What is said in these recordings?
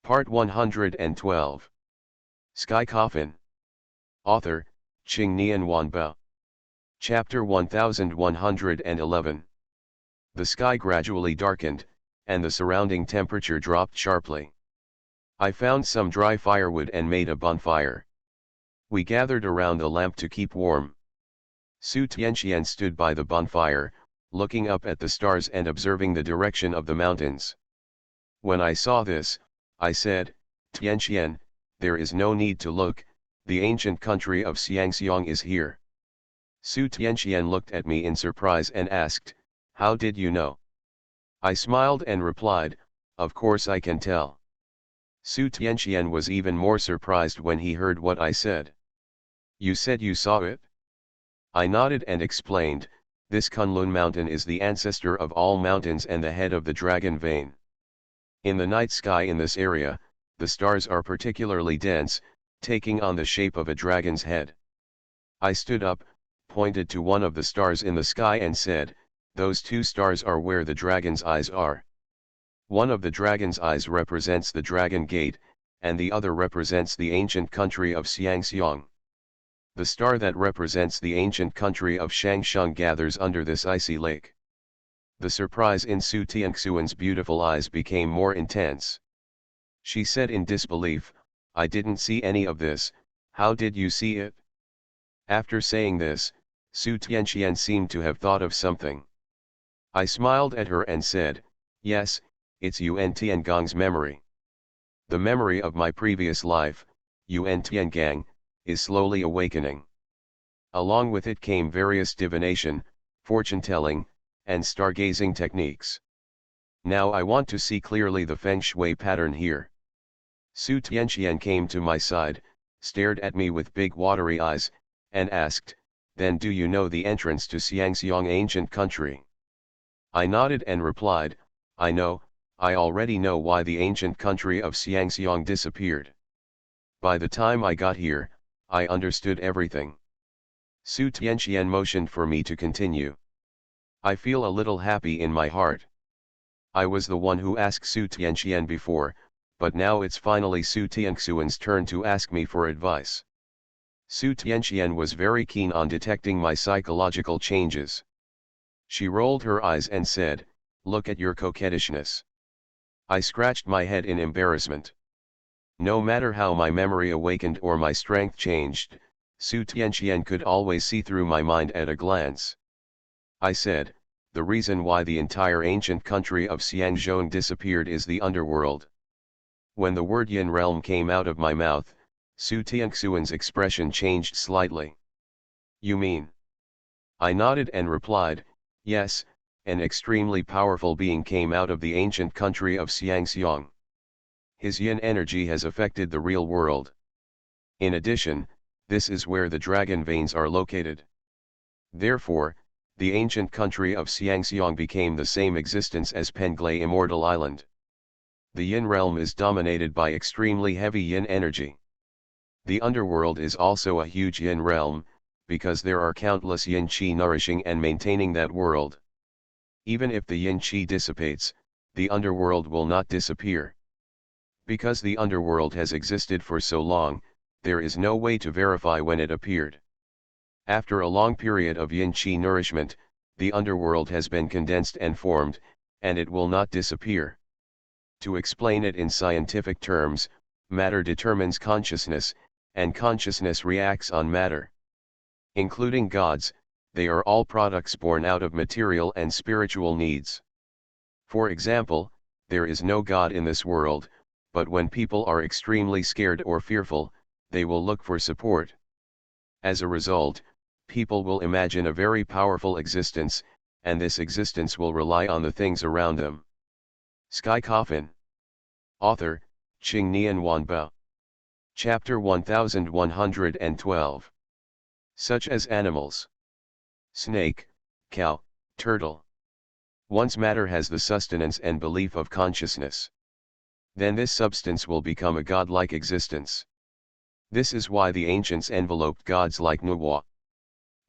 Part 112. Sky Coffin. Author, Qing Nian Wanbao. Chapter 1111. The sky gradually darkened, and the surrounding temperature dropped sharply. I found some dry firewood and made a bonfire. We gathered around the lamp to keep warm. Su Tianxian stood by the bonfire, looking up at the stars and observing the direction of the mountains. When I saw this, I said, "Tianxian, there is no need to look, the ancient country of Xiangxiang is here." Su Tianxian looked at me in surprise and asked, "How did you know?" I smiled and replied, "Of course I can tell." Su Tianxian was even more surprised when he heard what I said. "You said you saw it?" I nodded and explained, "This Kunlun mountain is the ancestor of all mountains and the head of the dragon vein. In the night sky in this area, the stars are particularly dense, taking on the shape of a dragon's head." I stood up, pointed to one of the stars in the sky and said, "Those two stars are where the dragon's eyes are. One of the dragon's eyes represents the Dragon Gate, and the other represents the ancient country of Xiangxiang. The star that represents the ancient country of Shangsheng gathers under this icy lake." The surprise in Su Tianxian's beautiful eyes became more intense. She said in disbelief, "I didn't see any of this, how did you see it?" After saying this, Su Tianxian seemed to have thought of something. I smiled at her and said, "Yes, it's Yuan Tiangong's memory. The memory of my previous life, Yuan Tiangang, is slowly awakening. Along with it came various divination, fortune-telling, and stargazing techniques. Now I want to see clearly the feng shui pattern here." Su Tianxian came to my side, stared at me with big watery eyes, and asked, "Then do you know the entrance to Xiangxiang ancient country?" I nodded and replied, "I know, I already know why the ancient country of Xiangxiang disappeared. By the time I got here, I understood everything." Su Tianxian motioned for me to continue. I feel a little happy in my heart. I was the one who asked Su Tianxian before, but now it's finally Su Tianxian's turn to ask me for advice. Su Tianxian was very keen on detecting my psychological changes. She rolled her eyes and said, "Look at your coquettishness." I scratched my head in embarrassment. No matter how my memory awakened or my strength changed, Su Tianxian could always see through my mind at a glance. I said, "The reason why the entire ancient country of Xiangzhou disappeared is the underworld." When the word Yin realm came out of my mouth, Su Tianxian's expression changed slightly. "You mean?" I nodded and replied, "Yes, an extremely powerful being came out of the ancient country of Xiangxiang. His yin energy has affected the real world. In addition, this is where the dragon veins are located. Therefore, the ancient country of Xiangxiang became the same existence as Penglai Immortal Island. The yin realm is dominated by extremely heavy yin energy. The underworld is also a huge yin realm, because there are countless yin qi nourishing and maintaining that world. Even if the yin qi dissipates, the underworld will not disappear. Because the underworld has existed for so long, there is no way to verify when it appeared. After a long period of yin qi nourishment, the underworld has been condensed and formed, and it will not disappear. To explain it in scientific terms, matter determines consciousness, and consciousness reacts on matter. Including gods, they are all products born out of material and spiritual needs. For example, there is no God in this world, but when people are extremely scared or fearful, they will look for support. As a result, people will imagine a very powerful existence, and this existence will rely on the things around them. Sky Coffin. Author, Qing Nian Wanbao. Chapter 1112. Such as animals. Snake, cow, turtle. Once matter has the sustenance and belief of consciousness. Then this substance will become a godlike existence. This is why the ancients enveloped gods like Nuwa.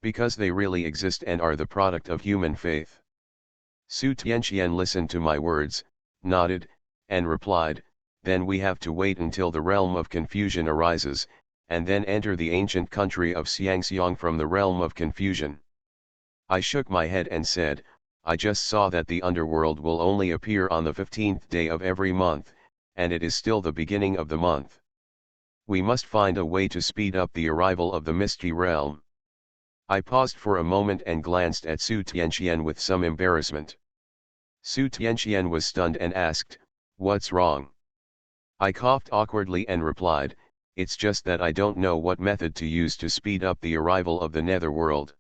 Because they really exist and are the product of human faith. Su Tianxian listened to my words, nodded, and replied, then we have to wait until the realm of confusion arises, and then enter the ancient country of Xiangxiang from the realm of confusion. I shook my head and said, I just saw that the underworld will only appear on the 15th day of every month, and it is still the beginning of the month. We must find a way to speed up the arrival of the misty realm. I paused for a moment and glanced at Su Tianqian with some embarrassment. Su Tianqian was stunned and asked, "What's wrong?" I coughed awkwardly and replied, "It's just that I don't know what method to use to speed up the arrival of the netherworld."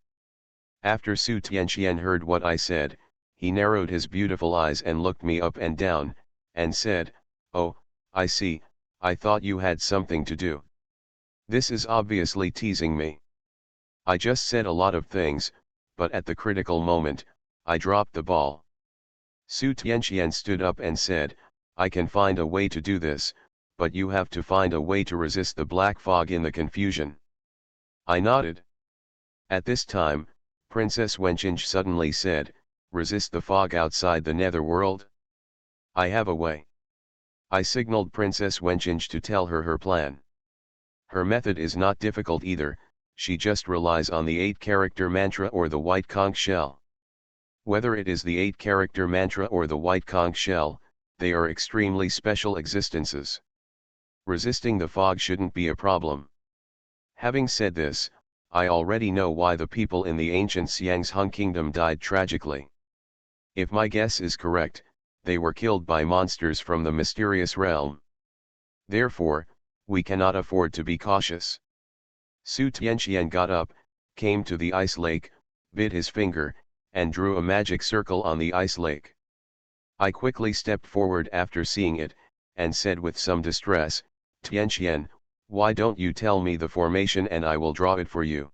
After Su Tianqian heard what I said, he narrowed his beautiful eyes and looked me up and down, and said, "Oh, I see, I thought you had something to do. This is obviously teasing me. I just said a lot of things, but at the critical moment, I dropped the ball." Su Tianqian stood up and said, "I can find a way to do this, but you have to find a way to resist the black fog in the confusion." I nodded. At this time, Princess Wenqing suddenly said, "Resist the fog outside the netherworld? I have a way." I signaled Princess Wenqing to tell her her plan. Her method is not difficult either, she just relies on the 8-character mantra or the white conch shell. Whether it is the 8-character mantra or the white conch shell, they are extremely special existences. Resisting the fog shouldn't be a problem. Having said this, I already know why the people in the ancient Xiangsheng kingdom died tragically. If my guess is correct, they were killed by monsters from the mysterious realm. Therefore, we cannot afford to be cautious. Su Tianqian got up, came to the ice lake, bit his finger, and drew a magic circle on the ice lake. I quickly stepped forward after seeing it, and said with some distress, "Tianqian, why don't you tell me the formation and I will draw it for you?"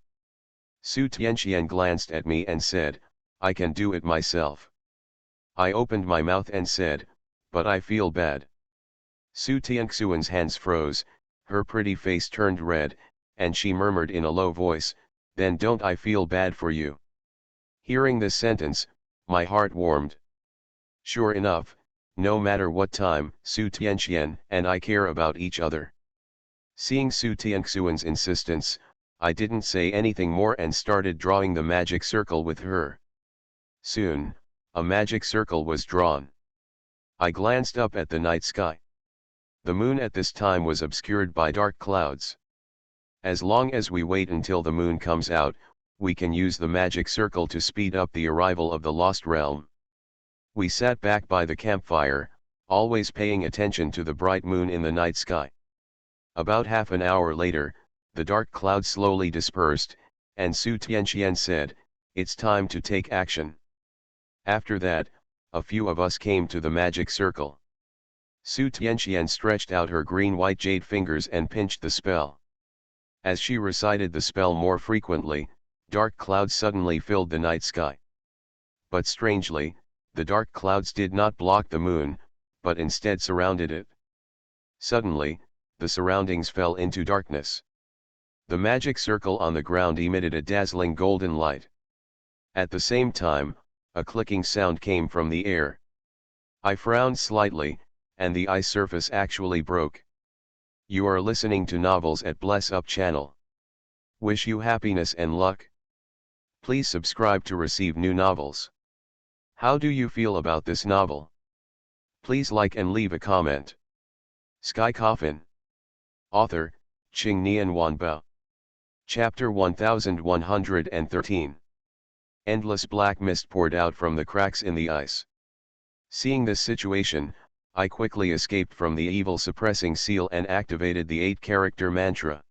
Su Tianqian glanced at me and said, "I can do it myself." I opened my mouth and said, "But I feel bad." Su Tianxuan's hands froze, her pretty face turned red, and she murmured in a low voice, "Then don't I feel bad for you?" Hearing this sentence, my heart warmed. Sure enough, no matter what time, Su Tianqian and I care about each other. Seeing Su Tianxuan's insistence, I didn't say anything more and started drawing the magic circle with her. Soon, a magic circle was drawn. I glanced up at the night sky. The moon at this time was obscured by dark clouds. As long as we wait until the moon comes out, we can use the magic circle to speed up the arrival of the lost realm. We sat back by the campfire, always paying attention to the bright moon in the night sky. About half an hour later, the dark clouds slowly dispersed, and Su Tianqian said, "It's time to take action." After that, a few of us came to the magic circle. Su Tianqian stretched out her green-white jade fingers and pinched the spell. As she recited the spell more frequently, dark clouds suddenly filled the night sky. But strangely, the dark clouds did not block the moon, but instead surrounded it. Suddenly, the surroundings fell into darkness. The magic circle on the ground emitted a dazzling golden light. At the same time, a clicking sound came from the air. I frowned slightly, and the ice surface actually broke. You are listening to Novels at Bless Up channel. Wish you happiness and luck. Please subscribe to receive new novels. How do you feel about this novel? Please like and leave a comment. Sky Coffin. Author, Qingnian Wanbao. Chapter 1113. Endless black mist poured out from the cracks in the ice. Seeing this situation, I quickly escaped from the evil suppressing seal and activated the 8-character mantra.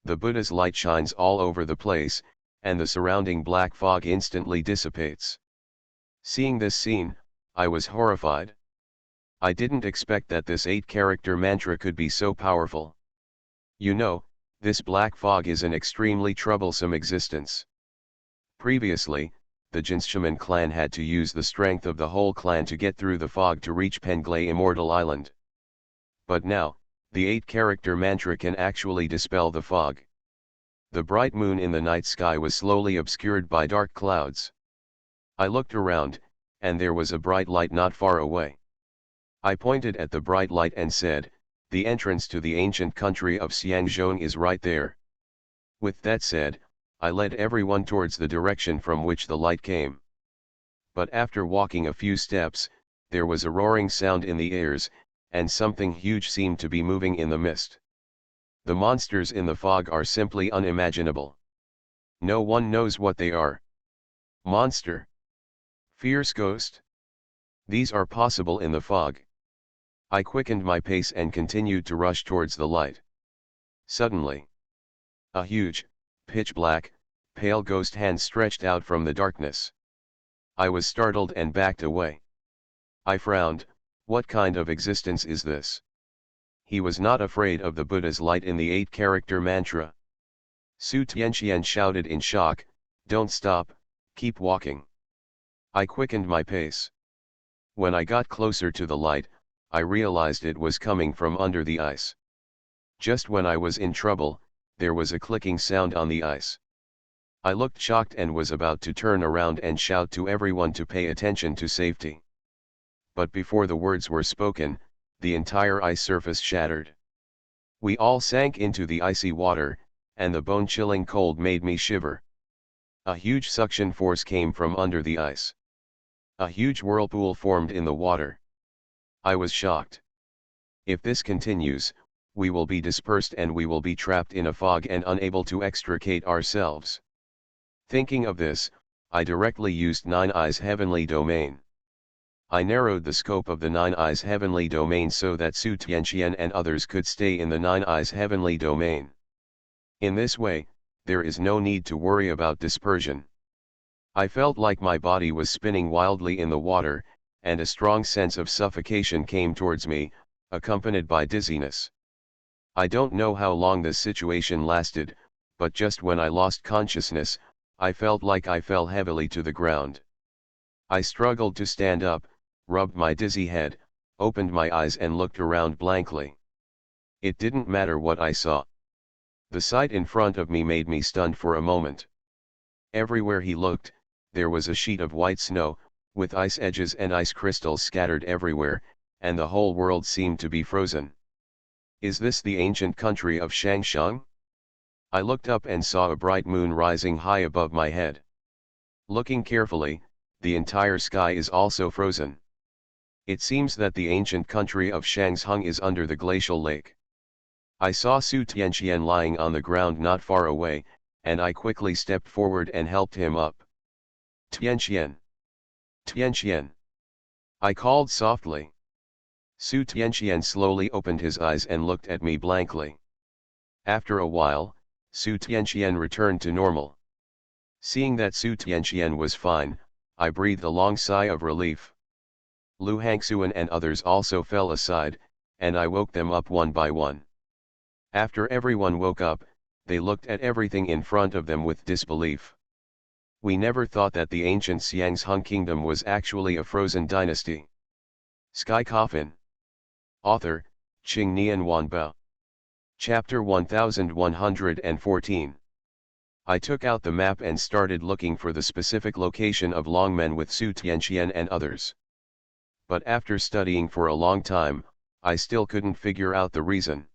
The Buddha's light shines all over the place, and the surrounding black fog instantly dissipates. Seeing this scene, I was horrified. I didn't expect that this 8-character mantra could be so powerful. You know, this black fog is an extremely troublesome existence. Previously, the Jinshaman clan had to use the strength of the whole clan to get through the fog to reach Penglai Immortal Island. But now, the 8-character mantra can actually dispel the fog. The bright moon in the night sky was slowly obscured by dark clouds. I looked around, and there was a bright light not far away. I pointed at the bright light and said, "The entrance to the ancient country of Xiangzhong is right there." With that said, I led everyone towards the direction from which the light came. But after walking a few steps, there was a roaring sound in the ears, and something huge seemed to be moving in the mist. The monsters in the fog are simply unimaginable. No one knows what they are. Monster. Fierce ghost. These are possible in the fog. I quickened my pace and continued to rush towards the light. Suddenly, a huge, pitch-black, pale ghost hand stretched out from the darkness. I was startled and backed away. I frowned. What kind of existence is this? He was not afraid of the Buddha's light in the 8-character mantra. Su Tianqian shouted in shock, "Don't stop, keep walking." I quickened my pace. When I got closer to the light, I realized it was coming from under the ice. Just when I was in trouble, there was a clicking sound on the ice. I looked shocked and was about to turn around and shout to everyone to pay attention to safety. But before the words were spoken, the entire ice surface shattered. We all sank into the icy water, and the bone-chilling cold made me shiver. A huge suction force came from under the ice. A huge whirlpool formed in the water. I was shocked. If this continues, we will be dispersed and we will be trapped in a fog and unable to extricate ourselves. Thinking of this, I directly used Nine Eyes' heavenly domain. I narrowed the scope of the Nine Eyes' heavenly domain so that Su Tianqian and others could stay in the Nine Eyes' heavenly domain. In this way, there is no need to worry about dispersion. I felt like my body was spinning wildly in the water, and a strong sense of suffocation came towards me, accompanied by dizziness. I don't know how long this situation lasted, but just when I lost consciousness, I felt like I fell heavily to the ground. I struggled to stand up, rubbed my dizzy head, opened my eyes and looked around blankly. It didn't matter what I saw. The sight in front of me made me stunned for a moment. Everywhere he looked, there was a sheet of white snow, with ice edges and ice crystals scattered everywhere, and the whole world seemed to be frozen. Is this the ancient country of Shangsheng? I looked up and saw a bright moon rising high above my head. Looking carefully, the entire sky is also frozen. It seems that the ancient country of Shangsheng is under the glacial lake. I saw Su Tianqian lying on the ground not far away, and I quickly stepped forward and helped him up. "Tianqian! Tianqian!" I called softly. Su Tianqian slowly opened his eyes and looked at me blankly. After a while, Su Tianqian returned to normal. Seeing that Su Tianqian was fine, I breathed a long sigh of relief. Lu Hangxuan and others also fell aside, and I woke them up one by one. After everyone woke up, they looked at everything in front of them with disbelief. We never thought that the ancient Xiangsheng kingdom was actually a frozen dynasty. Sky Coffin. Author, Qing Nian Wanbao. Chapter 1114. I took out the map and started looking for the specific location of Longmen with Su Tianqian and others. But after studying for a long time, I still couldn't figure out the reason.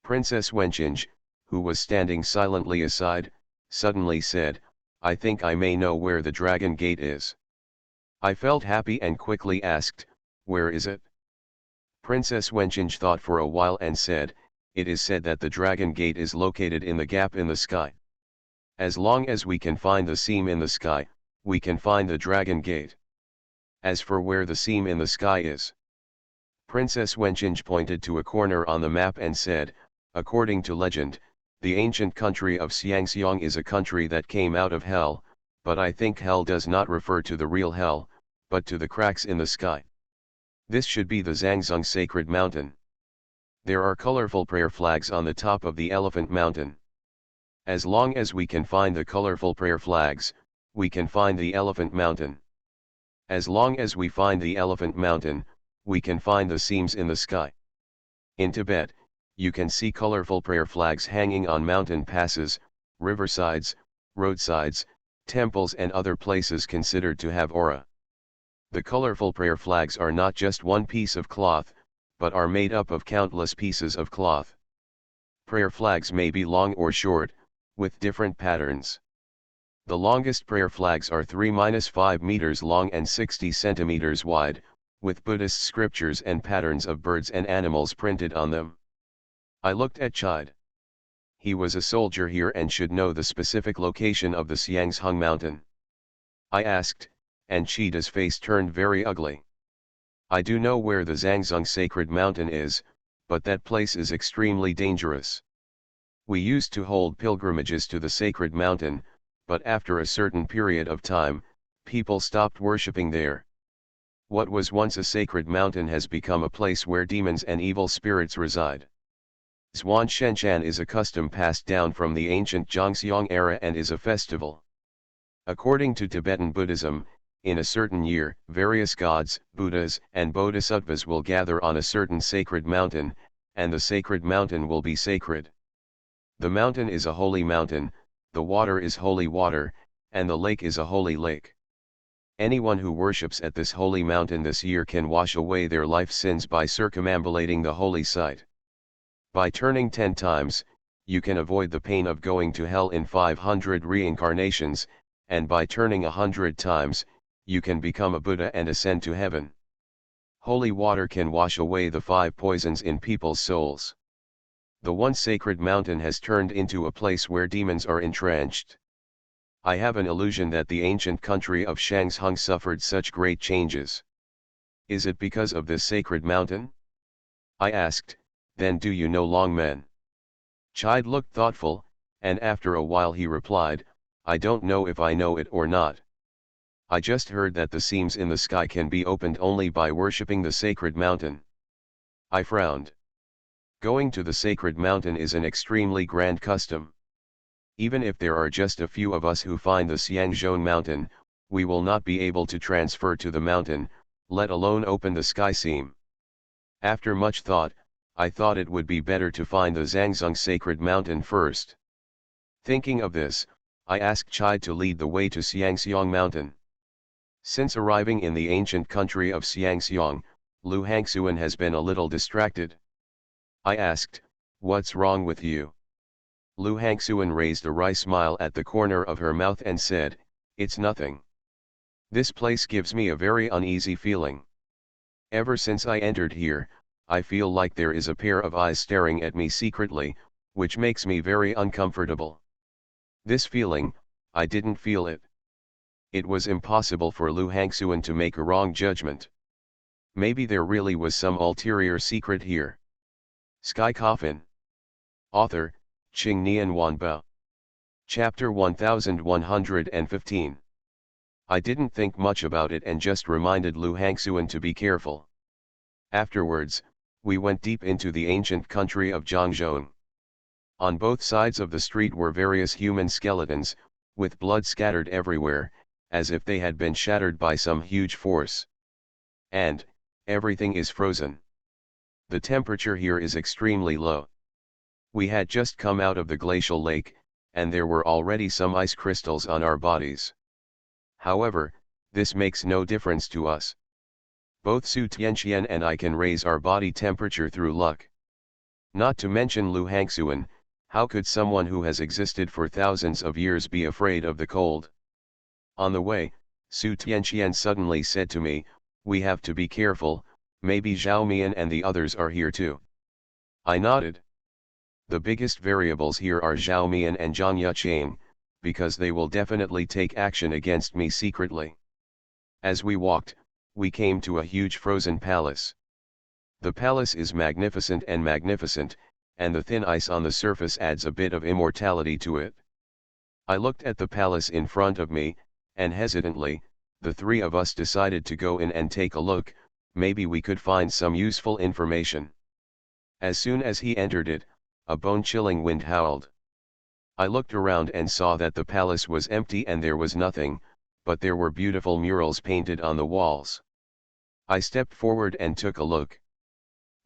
Princess Wenqing, who was standing silently aside, suddenly said, "I think I may know where the Dragon Gate is." I felt happy and quickly asked, "Where is it?" Princess Wenqing thought for a while and said, "It is said that the Dragon Gate is located in the gap in the sky. As long as we can find the seam in the sky, we can find the Dragon Gate. As for where the seam in the sky is," Princess Wenqing pointed to a corner on the map and said, "According to legend, the ancient country of Xiangxiang is a country that came out of hell, but I think hell does not refer to the real hell, but to the cracks in the sky. This should be the Zhangzong sacred mountain. There are colorful prayer flags on the top of the elephant mountain. As long as we can find the colorful prayer flags, we can find the elephant mountain. As long as we find the elephant mountain, we can find the seams in the sky. In Tibet, you can see colorful prayer flags hanging on mountain passes, riversides, roadsides, temples and other places considered to have aura. The colorful prayer flags are not just one piece of cloth, but are made up of countless pieces of cloth. Prayer flags may be long or short, with different patterns. The longest prayer flags are 3-5 meters long and 60 centimeters wide, with Buddhist scriptures and patterns of birds and animals printed on them. I looked at Chide. He was a soldier here and should know the specific location of the Xiangzhung mountain. I asked, and Chida's face turned very ugly. I do know where the Zhangzhung sacred mountain is, but that place is extremely dangerous. We used to hold pilgrimages to the sacred mountain, but after a certain period of time, people stopped worshipping there. What was once a sacred mountain has become a place where demons and evil spirits reside. Zhuan Shenchan is a custom passed down from the ancient Zhongxiang era and is a festival. According to Tibetan Buddhism, in a certain year, various gods, Buddhas, and Bodhisattvas will gather on a certain sacred mountain, and the sacred mountain will be sacred. The mountain is a holy mountain, the water is holy water, and the lake is a holy lake. Anyone who worships at this holy mountain this year can wash away their life sins by circumambulating the holy site. By turning 10 times, you can avoid the pain of going to hell in 500 reincarnations, and by turning 100 times, you can become a Buddha and ascend to heaven. Holy water can wash away the 5 poisons in people's souls. The one sacred mountain has turned into a place where demons are entrenched. I have an illusion that the ancient country of Shangzhung suffered such great changes. Is it because of this sacred mountain? I asked, then do you know Longmen? Chide looked thoughtful, and after a while he replied, I don't know if I know it or not. I just heard that the seams in the sky can be opened only by worshipping the sacred mountain. I frowned. Going to the sacred mountain is an extremely grand custom. Even if there are just a few of us who find the Xiangzhou mountain, we will not be able to transfer to the mountain, let alone open the sky seam. After much thought, I thought it would be better to find the Zhangzhung sacred mountain first. Thinking of this, I asked Chide to lead the way to Xiangxiang mountain. Since arriving in the ancient country of Xiangxiang, Lu Hangxuan has been a little distracted. I asked, what's wrong with you? Lu Hangxuan raised a wry smile at the corner of her mouth and said, it's nothing. This place gives me a very uneasy feeling. Ever since I entered here, I feel like there is a pair of eyes staring at me secretly, which makes me very uncomfortable. This feeling, I didn't feel it. It was impossible for Lu Hangxuan to make a wrong judgment. Maybe there really was some ulterior secret here. Sky Coffin. Author, Qing Nian Wanba. Chapter 1115. I didn't think much about it and just reminded Lu Hangxuan to be careful. Afterwards, we went deep into the ancient country of Zhangzhou. On both sides of the street were various human skeletons, with blood scattered everywhere, as if they had been shattered by some huge force. And, everything is frozen. The temperature here is extremely low. We had just come out of the glacial lake, and there were already some ice crystals on our bodies. However, this makes no difference to us. Both Su Tianqian and I can raise our body temperature through luck. Not to mention Lu Hangxuan, how could someone who has existed for thousands of years be afraid of the cold? On the way, Su Tianqian suddenly said to me, we have to be careful, maybe Zhao Mian and the others are here too. I nodded. The biggest variables here are Zhao Mian and Zhang Yuqiang, because they will definitely take action against me secretly. As we walked, we came to a huge frozen palace. The palace is magnificent, and the thin ice on the surface adds a bit of immortality to it. I looked at the palace in front of me, and hesitantly, the three of us decided to go in and take a look, maybe we could find some useful information. As soon as he entered it, a bone-chilling wind howled. I looked around and saw that the palace was empty and there was nothing, but there were beautiful murals painted on the walls. I stepped forward and took a look.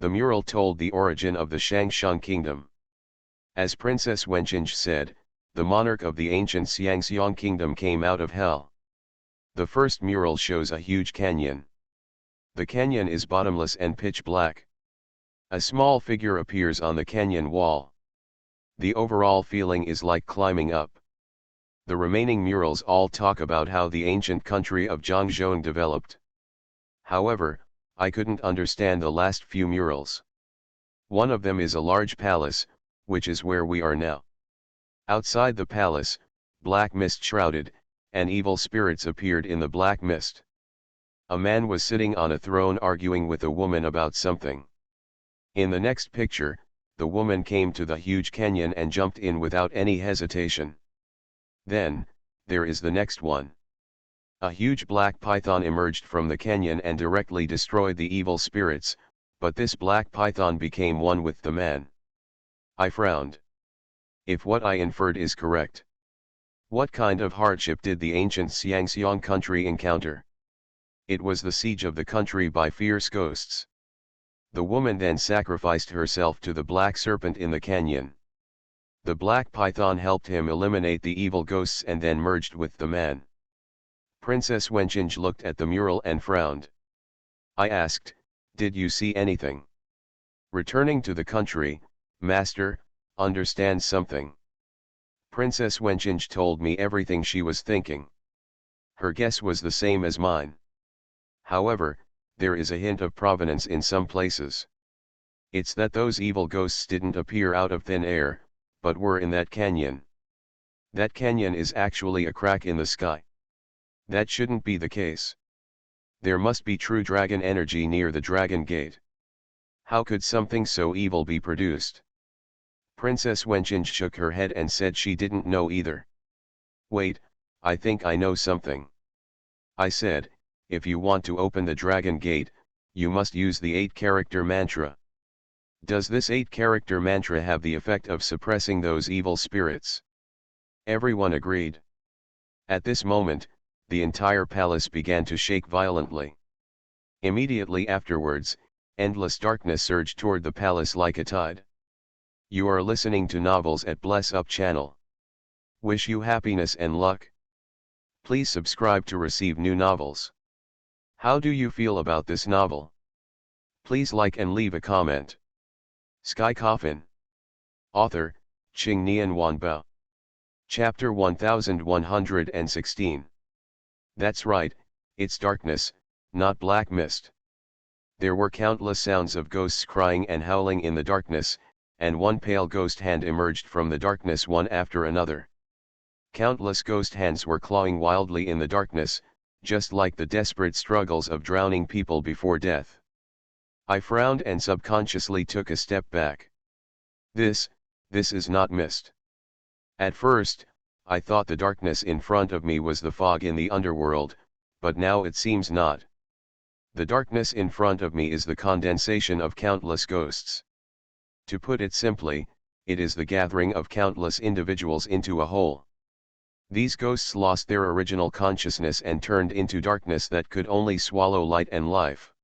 The mural told the origin of the Shangsheng kingdom. As Princess Wenqinj said, the monarch of the ancient Xiangxiang kingdom came out of hell. The first mural shows a huge canyon. The canyon is bottomless and pitch black. A small figure appears on the canyon wall. The overall feeling is like climbing up. The remaining murals all talk about how the ancient country of Zhangzhou developed. However, I couldn't understand the last few murals. One of them is a large palace, which is where we are now. Outside the palace, black mist shrouded, and evil spirits appeared in the black mist. A man was sitting on a throne arguing with a woman about something. In the next picture, the woman came to the huge canyon and jumped in without any hesitation. Then, there is the next one. A huge black python emerged from the canyon and directly destroyed the evil spirits, but this black python became one with the man. I frowned. If what I inferred is correct, what kind of hardship did the ancient Xiangxiang country encounter? It was the siege of the country by fierce ghosts. The woman then sacrificed herself to the black serpent in the canyon. The black python helped him eliminate the evil ghosts and then merged with the man. Princess Wenqing looked at the mural and frowned. I asked, "Did you see anything?" Returning to the country, Master, understand something. Princess Wenqing told me everything she was thinking. Her guess was the same as mine. However, there is a hint of provenance in some places. It's that those evil ghosts didn't appear out of thin air, but were in that canyon. That canyon is actually a crack in the sky. That shouldn't be the case. There must be true dragon energy near the dragon gate. How could something so evil be produced? Princess Wenqing shook her head and said she didn't know either. Wait, I think I know something. I said, if you want to open the dragon gate, you must use the 8-character mantra. Does this 8-character mantra have the effect of suppressing those evil spirits? Everyone agreed. At this moment, the entire palace began to shake violently. Immediately afterwards, endless darkness surged toward the palace like a tide. You are listening to Novels at Bless Up channel. Wish you happiness and luck. Please subscribe to receive new novels. How do you feel about this novel? Please like and leave a comment. Sky Coffin. Author, Qing Nian Wanbao. Chapter 1116. That's right, it's darkness, not black mist. There were countless sounds of ghosts crying and howling in the darkness, and one pale ghost hand emerged from the darkness one after another. Countless ghost hands were clawing wildly in the darkness, just like the desperate struggles of drowning people before death. I frowned and subconsciously took a step back. This is not mist. At first, I thought the darkness in front of me was the fog in the underworld, but now it seems not. The darkness in front of me is the condensation of countless ghosts. To put it simply, it is the gathering of countless individuals into a whole. These ghosts lost their original consciousness and turned into darkness that could only swallow light and life.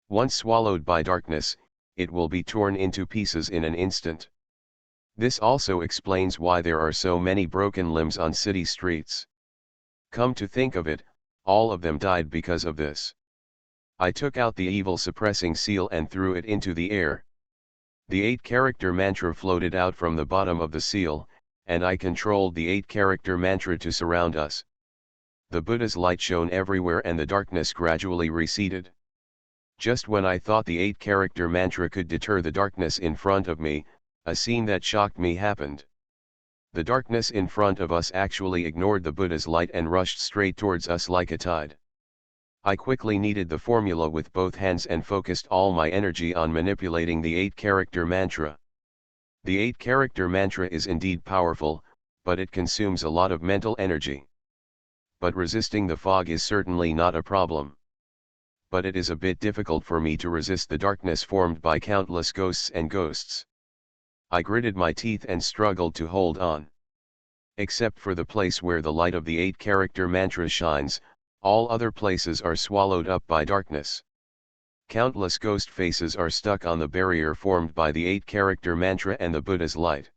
Once swallowed by darkness, it will be torn into pieces in an instant. This also explains why there are so many broken limbs on city streets. Come to think of it, all of them died because of this. I took out the evil suppressing seal and threw it into the air. The 8-character mantra floated out from the bottom of the seal, and I controlled the 8-character mantra to surround us. The Buddha's light shone everywhere and the darkness gradually receded. Just when I thought the 8-character mantra could deter the darkness in front of me, a scene that shocked me happened. The darkness in front of us actually ignored the Buddha's light and rushed straight towards us like a tide. I quickly kneaded the formula with both hands and focused all my energy on manipulating the 8-character mantra. The 8-character mantra is indeed powerful, but it consumes a lot of mental energy. But resisting the fog is certainly not a problem. But it is a bit difficult for me to resist the darkness formed by countless ghosts and ghosts. I gritted my teeth and struggled to hold on. Except for the place where the light of the 8-character mantra shines, all other places are swallowed up by darkness. Countless ghost faces are stuck on the barrier formed by the 8-character mantra and the Buddha's light.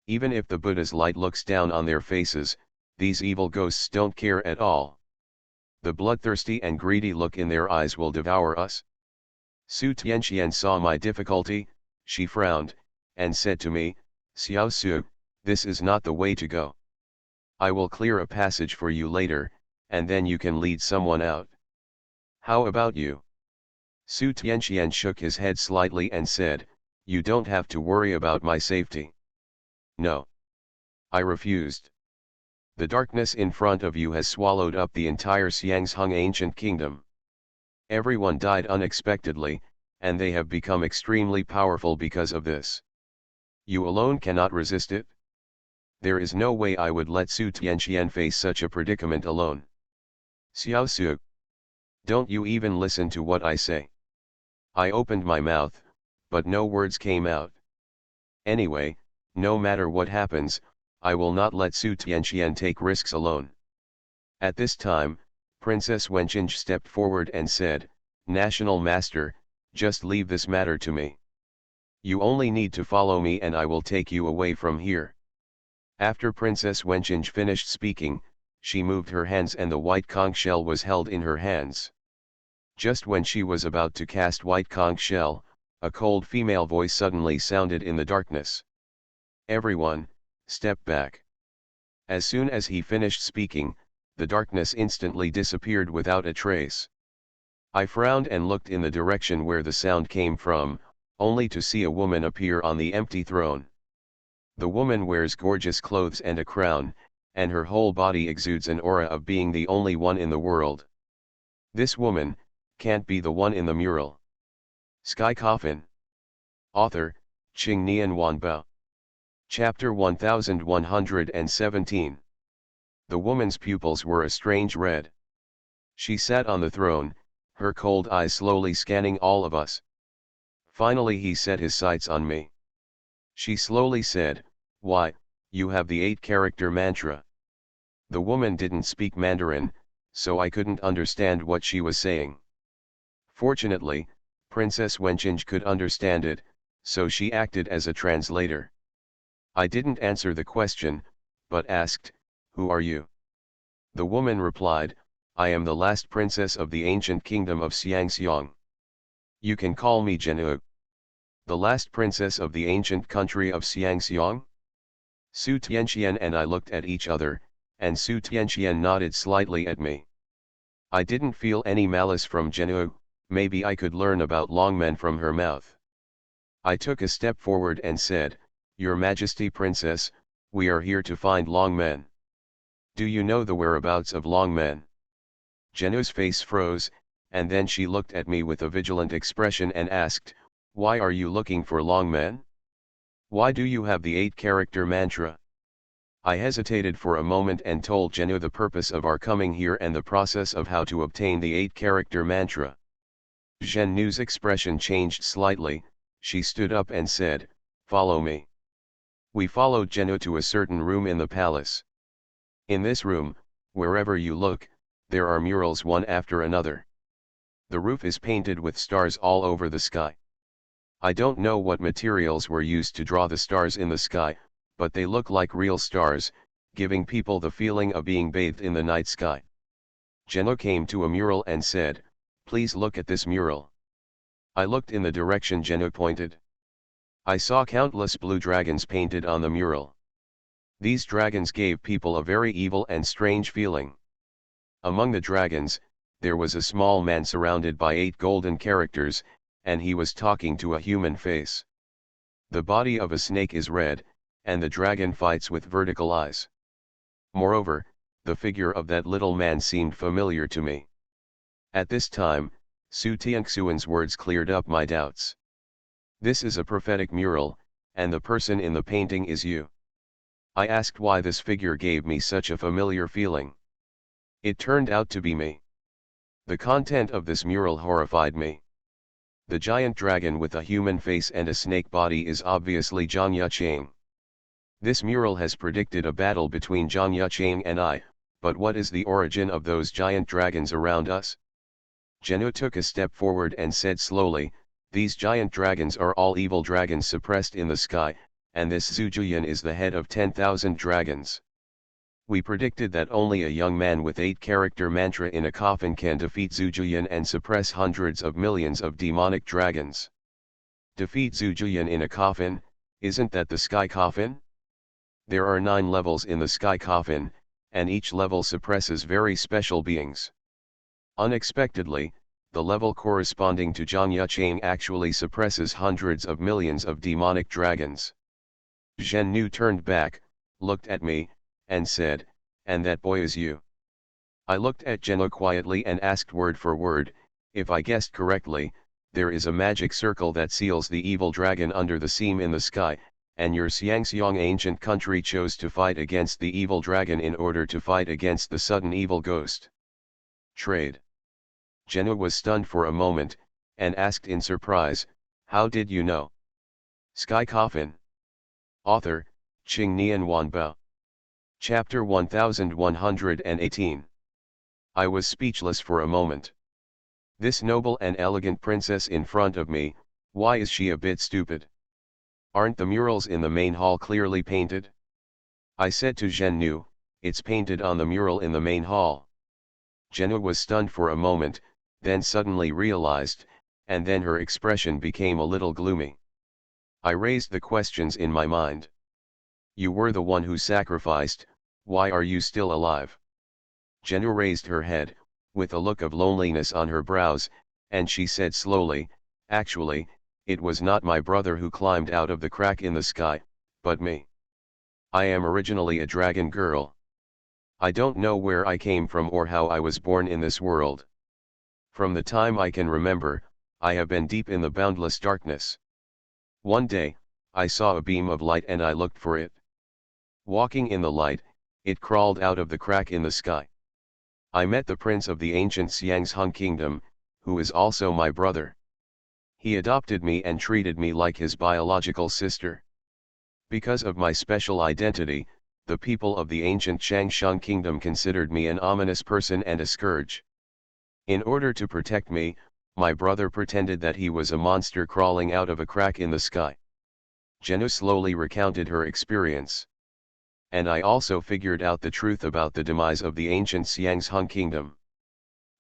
Even if the Buddha's light looks down on their faces, these evil ghosts don't care at all. The bloodthirsty and greedy look in their eyes will devour us. Su Tianxian saw my difficulty, she frowned, and said to me, Xiao Su, this is not the way to go. I will clear a passage for you later, and then you can lead someone out. How about you? Su Tianxian shook his head slightly and said, you don't have to worry about my safety. No. I refused. The darkness in front of you has swallowed up the entire Xiangzheng ancient kingdom. Everyone died unexpectedly, and they have become extremely powerful because of this. You alone cannot resist it. There is no way I would let Su Tianxian face such a predicament alone. Xiao Su. Don't you even listen to what I say. I opened my mouth, but no words came out. Anyway, no matter what happens, I will not let Su Tianxian take risks alone. At this time, Princess Wenqing stepped forward and said, National Master, just leave this matter to me. You only need to follow me and I will take you away from here. After Princess Wenqing finished speaking, she moved her hands and the white conch shell was held in her hands. Just when she was about to cast white conch shell, a cold female voice suddenly sounded in the darkness. Everyone, step back. As soon as he finished speaking, the darkness instantly disappeared without a trace. I frowned and looked in the direction where the sound came from, only to see a woman appear on the empty throne. The woman wears gorgeous clothes and a crown, and her whole body exudes an aura of being the only one in the world. This woman can't be the one in the mural. Sky Coffin. Author, Qing Nian Wanbao. Chapter 1117. The woman's pupils were a strange red. She sat on the throne, her cold eyes slowly scanning all of us. Finally he set his sights on me. She slowly said, why, you have the 8-character mantra. The woman didn't speak Mandarin, so I couldn't understand what she was saying. Fortunately, Princess Wenqing could understand it, so she acted as a translator. I didn't answer the question, but asked, who are you? The woman replied, I am the last princess of the ancient kingdom of Xiangxiang. You can call me Zhenhu. The last princess of the ancient country of Xiangxiang? Su Tianxian and I looked at each other, and Su Tianxian nodded slightly at me. I didn't feel any malice from Zhenhu, maybe I could learn about Longmen from her mouth. I took a step forward and said, Your Majesty Princess, we are here to find Longmen. Do you know the whereabouts of Longmen? Zhenhu's face froze, and then she looked at me with a vigilant expression and asked, why are you looking for Longmen? Why do you have the 8-character mantra? I hesitated for a moment and told Zhenhu the purpose of our coming here and the process of how to obtain the 8-character mantra. Zhenhu's expression changed slightly, she stood up and said, follow me. We followed Zhenhu to a certain room in the palace. In this room, wherever you look, there are murals one after another. The roof is painted with stars all over the sky. I don't know what materials were used to draw the stars in the sky, but they look like real stars, giving people the feeling of being bathed in the night sky. Zhenhu came to a mural and said, please look at this mural. I looked in the direction Zhenhu pointed. I saw countless blue dragons painted on the mural. These dragons gave people a very evil and strange feeling. Among the dragons, there was a small man surrounded by 8 golden characters, and he was talking to a human face. The body of a snake is red, and the dragon fights with vertical eyes. Moreover, the figure of that little man seemed familiar to me. At this time, Su Tianxian's words cleared up my doubts. This is a prophetic mural, and the person in the painting is you. I asked why this figure gave me such a familiar feeling. It turned out to be me. The content of this mural horrified me. The giant dragon with a human face and a snake body is obviously Zhang Yuqiang. This mural has predicted a battle between Zhang Yuqiang and I, but what is the origin of those giant dragons around us? Zhenhu took a step forward and said slowly, these giant dragons are all evil dragons suppressed in the sky, and this Zhu Juyan is the head of 10,000 dragons. We predicted that only a young man with 8-character mantra in a coffin can defeat Zujuyan and suppress hundreds of millions of demonic dragons. Defeat Zujuyan in a coffin, isn't that the sky coffin? There are 9 levels in the sky coffin, and each level suppresses very special beings. Unexpectedly, the level corresponding to Zhang Chang actually suppresses hundreds of millions of demonic dragons. Zhen Nu turned back, looked at me, and said, "And that boy is you?" I looked at Zhenu quietly and asked word for word, "If I guessed correctly, there is a magic circle that seals the evil dragon under the seam in the sky, and your Xiangxiang ancient country chose to fight against the evil dragon in order to fight against the sudden evil ghost. Trade." Zhenu was stunned for a moment, and asked in surprise, "How did you know?" Sky Coffin. Author, Qing Nian Wanbao. Chapter 1118. I was speechless for a moment. This noble and elegant princess in front of me, why is she a bit stupid? Aren't the murals in the main hall clearly painted? I said to Zhen Nu, "It's painted on the mural in the main hall." Zhenu was stunned for a moment, then suddenly realized, and then her expression became a little gloomy. I raised the questions in my mind. "You were the one who sacrificed, why are you still alive?" Zhenu raised her head, with a look of loneliness on her brows, and she said slowly, "Actually, it was not my brother who climbed out of the crack in the sky, but me. I am originally a dragon girl. I don't know where I came from or how I was born in this world. From the time I can remember, I have been deep in the boundless darkness. One day, I saw a beam of light and I looked for it. Walking in the light, it crawled out of the crack in the sky. I met the prince of the ancient Xiangsheng kingdom, who is also my brother. He adopted me and treated me like his biological sister. Because of my special identity, the people of the ancient Xiangsheng kingdom considered me an ominous person and a scourge. In order to protect me, my brother pretended that he was a monster crawling out of a crack in the sky." Zhenu slowly recounted her experience. "And I also figured out the truth about the demise of the ancient Xiangsheng kingdom.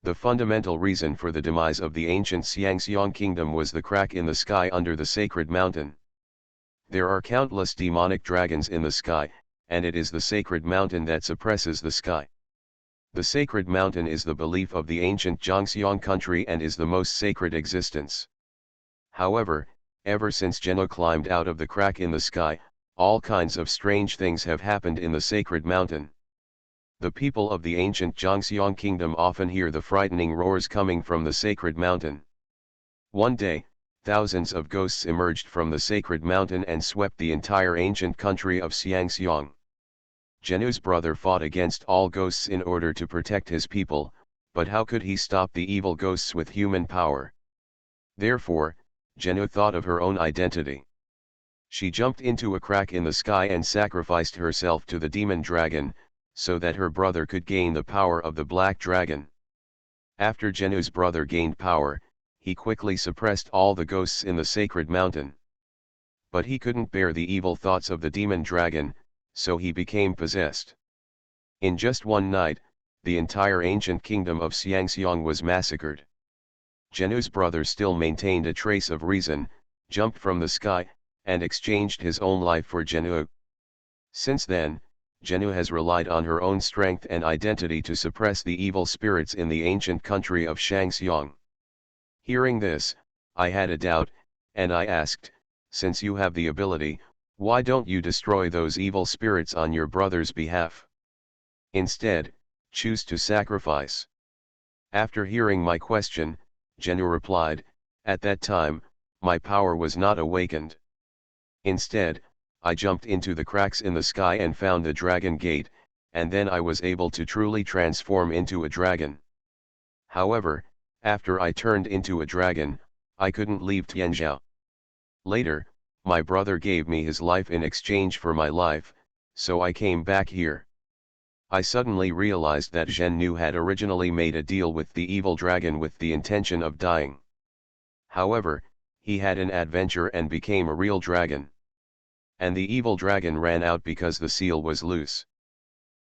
The fundamental reason for the demise of the ancient Xiangxiang kingdom was the crack in the sky under the sacred mountain. There are countless demonic dragons in the sky, and it is the sacred mountain that suppresses the sky. The sacred mountain is the belief of the ancient Zhangxiang country and is the most sacred existence. However, ever since Zhenu climbed out of the crack in the sky, all kinds of strange things have happened in the sacred mountain. The people of the ancient Zhangxiang kingdom often hear the frightening roars coming from the sacred mountain. One day, thousands of ghosts emerged from the sacred mountain and swept the entire ancient country of Xiangxiang. Zhenu's brother fought against all ghosts in order to protect his people, but how could he stop the evil ghosts with human power? Therefore, Zhenu thought of her own identity. She jumped into a crack in the sky and sacrificed herself to the demon dragon, so that her brother could gain the power of the black dragon. After Zhenu's brother gained power, he quickly suppressed all the ghosts in the sacred mountain. But he couldn't bear the evil thoughts of the demon dragon, so he became possessed. In just one night, the entire ancient kingdom of Xiangxiang was massacred. Zhenu's brother still maintained a trace of reason, jumped from the sky, and exchanged his own life for Zhenu. Since then, Zhenu has relied on her own strength and identity to suppress the evil spirits in the ancient country of Shangxiang. Hearing this, I had a doubt, and I asked, "Since you have the ability, why don't you destroy those evil spirits on your brother's behalf? Instead, choose to sacrifice." After hearing my question, Zhenu replied, "At that time, my power was not awakened. Instead, I jumped into the cracks in the sky and found the dragon gate, and then I was able to truly transform into a dragon. However, after I turned into a dragon, I couldn't leave Tianzhou. Later, my brother gave me his life in exchange for my life, so I came back here." I suddenly realized that Zhen Nu had originally made a deal with the evil dragon with the intention of dying. However, he had an adventure and became a real dragon. And the evil dragon ran out because the seal was loose.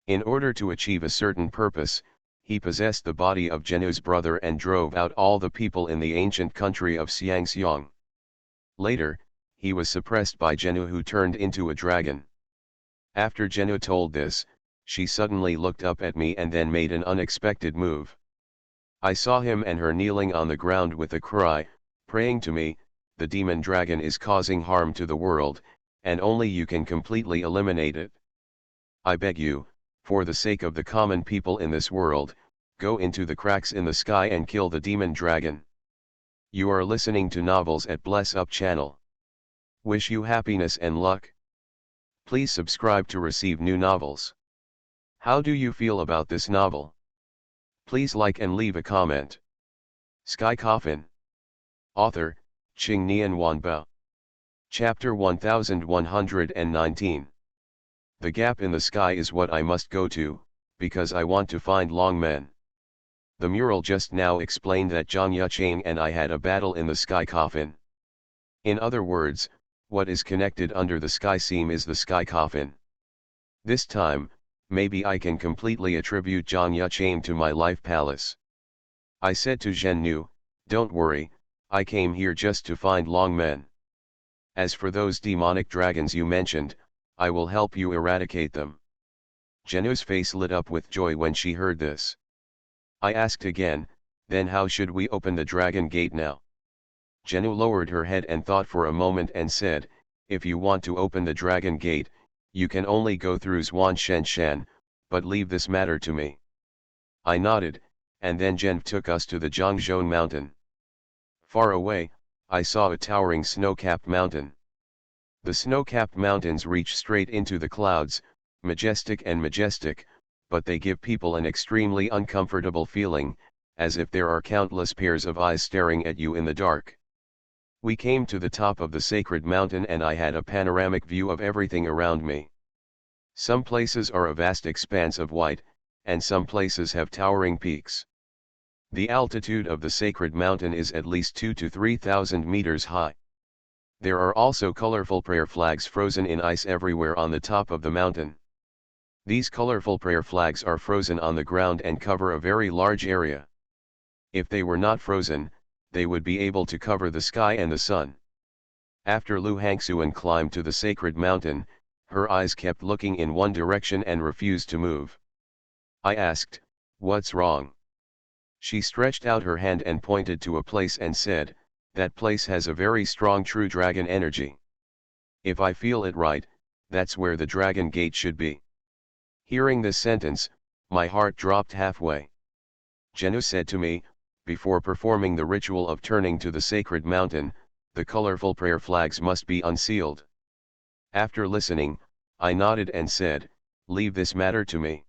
In order to achieve a certain purpose, he possessed the body of Jenu's brother and drove out all the people in the ancient country of Xiangxiang. Later, he was suppressed by Jenu, who turned into a dragon. After Jenu told this, she suddenly looked up at me and then made an unexpected move. I saw him and her kneeling on the ground with a cry, praying to me, "The demon dragon is causing harm to the world, and only you can completely eliminate it. I beg you, for the sake of the common people in this world, go into the cracks in the sky and kill the demon dragon." You are listening to Novels at Bless Up channel. Wish you happiness and luck. Please subscribe to receive new novels. How do you feel about this novel? Please like and leave a comment. Sky Coffin. Author, Qing Nian Wanba. Chapter 1119. The gap in the sky is what I must go to, because I want to find Long Men. The mural just now explained that Zhang Yucheng and I had a battle in the sky coffin. In other words, what is connected under the sky seam is the sky coffin. This time, maybe I can completely attribute Zhang Yucheng to my life palace. I said to Zhen Nu, "Don't worry, I came here just to find Long Men. As for those demonic dragons you mentioned, I will help you eradicate them." Zhenu's face lit up with joy when she heard this. I asked again, "Then how should we open the dragon gate now?" Zhenu lowered her head and thought for a moment and said, "If you want to open the dragon gate, you can only go through Zhuanshan, but leave this matter to me." I nodded, and then Zhen took us to the Zhangzhou mountain. Far away, I saw a towering snow-capped mountain. The snow-capped mountains reach straight into the clouds, majestic, but they give people an extremely uncomfortable feeling, as if there are countless pairs of eyes staring at you in the dark. We came to the top of the sacred mountain and I had a panoramic view of everything around me. Some places are a vast expanse of white, and some places have towering peaks. The altitude of the sacred mountain is at least 2,000 to 3,000 meters high. There are also colorful prayer flags frozen in ice everywhere on the top of the mountain. These colorful prayer flags are frozen on the ground and cover a very large area. If they were not frozen, they would be able to cover the sky and the sun. After Lu Hangxuan climbed to the sacred mountain, her eyes kept looking in one direction and refused to move. I asked, "What's wrong?" She stretched out her hand and pointed to a place and said, "That place has a very strong true dragon energy. If I feel it right, that's where the dragon gate should be." Hearing this sentence, my heart dropped halfway. Zhenu said to me, "Before performing the ritual of turning to the sacred mountain, the colorful prayer flags must be unsealed." After listening, I nodded and said, "Leave this matter to me."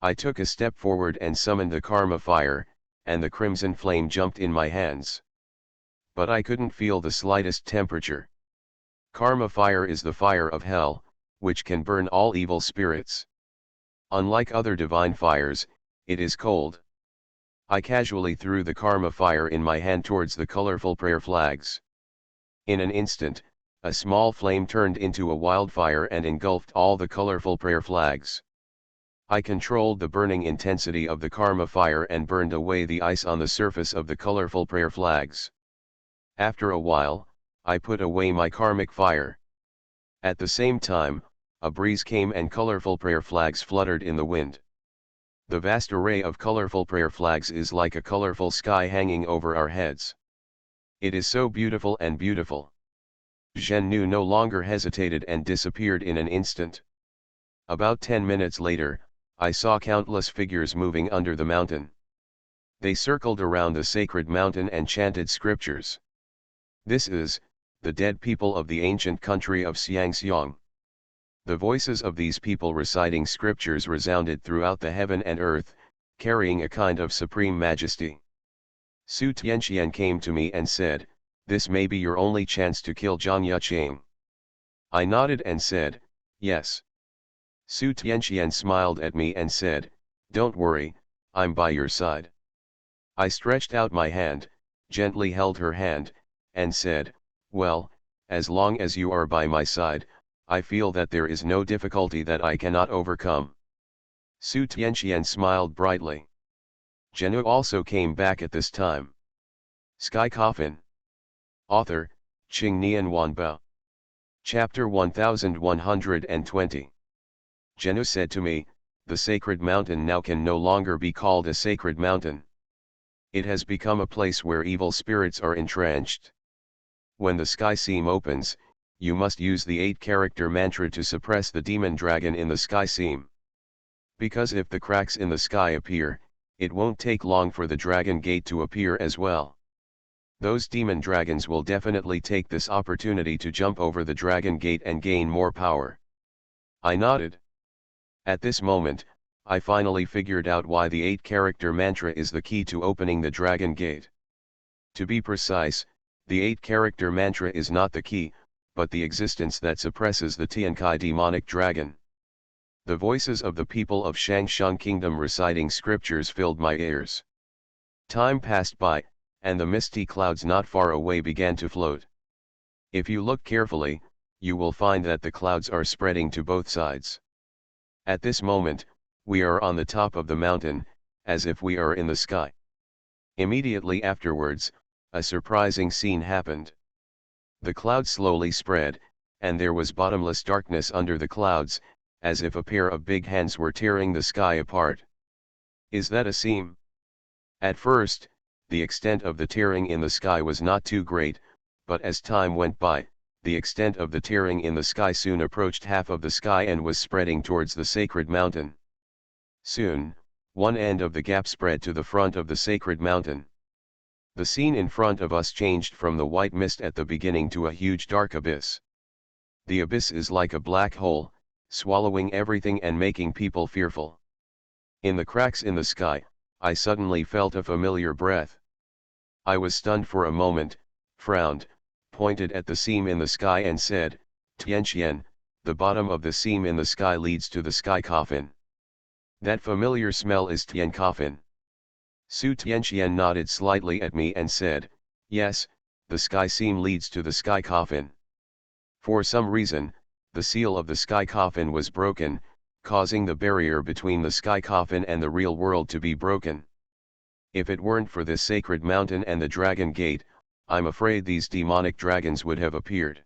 I took a step forward and summoned the karma fire, and the crimson flame jumped in my hands. But I couldn't feel the slightest temperature. Karma fire is the fire of hell, which can burn all evil spirits. Unlike other divine fires, it is cold. I casually threw the karma fire in my hand towards the colorful prayer flags. In an instant, a small flame turned into a wildfire and engulfed all the colorful prayer flags. I controlled the burning intensity of the karma fire and burned away the ice on the surface of the colorful prayer flags. After a while, I put away my karmic fire. At the same time, a breeze came and colorful prayer flags fluttered in the wind. The vast array of colorful prayer flags is like a colorful sky hanging over our heads. It is so beautiful and beautiful. Zhen Nu no longer hesitated and disappeared in an instant. About 10 minutes later, I saw countless figures moving under the mountain. They circled around the sacred mountain and chanted scriptures. This is, the dead people of the ancient country of Xiangxiang. The voices of these people reciting scriptures resounded throughout the heaven and earth, carrying a kind of supreme majesty. Su Tianxian came to me and said, "This may be your only chance to kill Zhang Yucheng." I nodded and said, "Yes." Su Tianxian smiled at me and said, "Don't worry, I'm by your side." I stretched out my hand, gently held her hand, and said, "Well, as long as you are by my side, I feel that there is no difficulty that I cannot overcome." Su Tianxian smiled brightly. Zhenu also came back at this time. Sky Coffin. Author, Qing Nian Wanbao. Chapter 1120. Zhenu said to me, the sacred mountain now can no longer be called a sacred mountain. It has become a place where evil spirits are entrenched. When the sky seam opens, you must use the 8-character mantra to suppress the demon dragon in the sky seam. Because if the cracks in the sky appear, it won't take long for the dragon gate to appear as well. Those demon dragons will definitely take this opportunity to jump over the dragon gate and gain more power. I nodded. At this moment, I finally figured out why the 8-character mantra is the key to opening the dragon gate. To be precise, the 8-character mantra is not the key, but the existence that suppresses the Tiankai demonic dragon. The voices of the people of Shangsheng Kingdom reciting scriptures filled my ears. Time passed by, and the misty clouds not far away began to float. If you look carefully, you will find that the clouds are spreading to both sides. At this moment, we are on the top of the mountain, as if we are in the sky. Immediately afterwards, a surprising scene happened. The clouds slowly spread, and there was bottomless darkness under the clouds, as if a pair of big hands were tearing the sky apart. Is that a seam? At first, the extent of the tearing in the sky was not too great, but as time went by, the extent of the tearing in the sky soon approached half of the sky and was spreading towards the sacred mountain. Soon, one end of the gap spread to the front of the sacred mountain. The scene in front of us changed from the white mist at the beginning to a huge dark abyss. The abyss is like a black hole, swallowing everything and making people fearful. In the cracks in the sky, I suddenly felt a familiar breath. I was stunned for a moment, frowned, pointed at the seam in the sky and said, Tianxian, the bottom of the seam in the sky leads to the sky coffin. That familiar smell is Tian coffin. Su Tianxian nodded slightly at me and said, yes, the sky seam leads to the sky coffin. For some reason, the seal of the sky coffin was broken, causing the barrier between the sky coffin and the real world to be broken. If it weren't for this sacred mountain and the dragon gate, I'm afraid these demonic dragons would have appeared.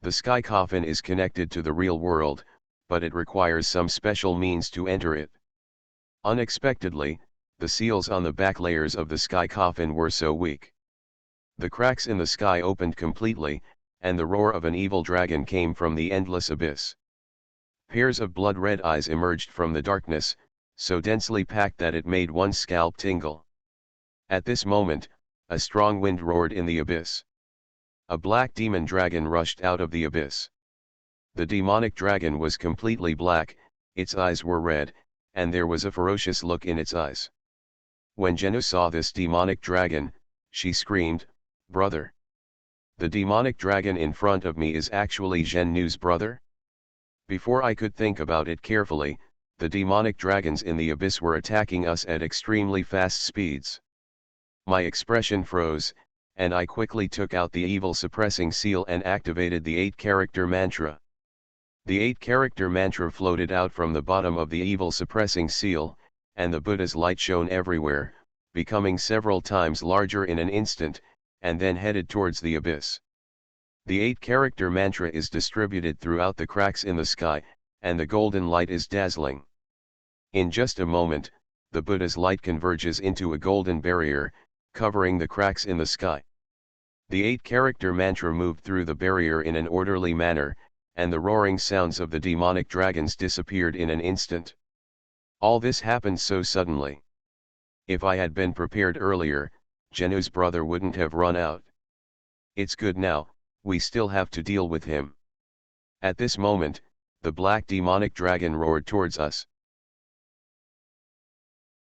The sky coffin is connected to the real world, but it requires some special means to enter it. Unexpectedly, the seals on the back layers of the sky coffin were so weak. The cracks in the sky opened completely, and the roar of an evil dragon came from the endless abyss. Pairs of blood-red eyes emerged from the darkness, so densely packed that it made one's scalp tingle. At this moment, a strong wind roared in the abyss. A black demon dragon rushed out of the abyss. The demonic dragon was completely black, its eyes were red, and there was a ferocious look in its eyes. When Zhenu saw this demonic dragon, she screamed, "Brother! The demonic dragon in front of me is actually Zhenu's brother?" Before I could think about it carefully, the demonic dragons in the abyss were attacking us at extremely fast speeds. My expression froze, and I quickly took out the evil suppressing seal and activated the 8-character mantra. The 8-character mantra floated out from the bottom of the evil suppressing seal, and the Buddha's light shone everywhere, becoming several times larger in an instant, and then headed towards the abyss. The 8-character mantra is distributed throughout the cracks in the sky, and the golden light is dazzling. In just a moment, the Buddha's light converges into a golden barrier, covering the cracks in the sky. The 8-character mantra moved through the barrier in an orderly manner, and the roaring sounds of the demonic dragons disappeared in an instant. All this happened so suddenly. If I had been prepared earlier, Zhenu's brother wouldn't have run out. It's good now, we still have to deal with him. At this moment, the black demonic dragon roared towards us.